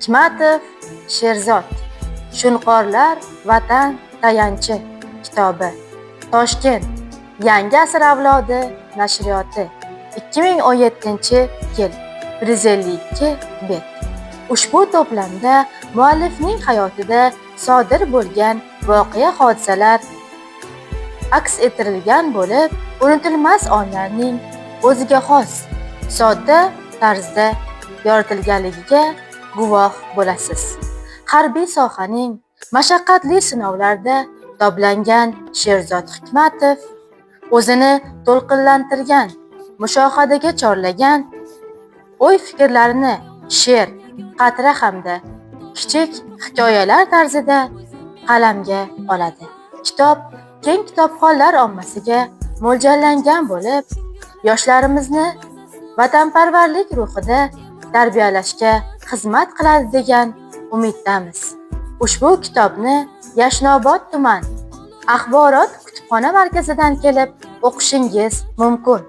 Hikmatov Sherzod Shunqorlar Vatan tayanchi kitobi. Toshkent Yangi asr avlodi nashriyoti 2017-yil 152 bet. Ushbu to'plamda muallifning hayotida sodir bo'lgan voqea hodisalar aks ettirilgan bo'lib, unutilmas onlarning o'ziga xos sodda tarzda yoritilganligiga guvoh bo'lasiz. Harbiy sohaning mashaqqatli sinovlarida toblangan Sherzod Hikmatov o'zini to'lqinlantirgan, mushohadaga chorlagan o'y-fikrlarini she'r, qatra hamda kichik hikoyalar tarzida qalamga oladi. Kitob keng kitobxonlar ommasiga mo'ljallangan bo'lib, yoshlarimizni vatanparvarlik ruhida tarbiyalashga xizmat qiladi degan umiddamiz. Ushbu kitobni Yashnobod tuman axborot kutubxona markazidan kelib o'qishingiz mumkin.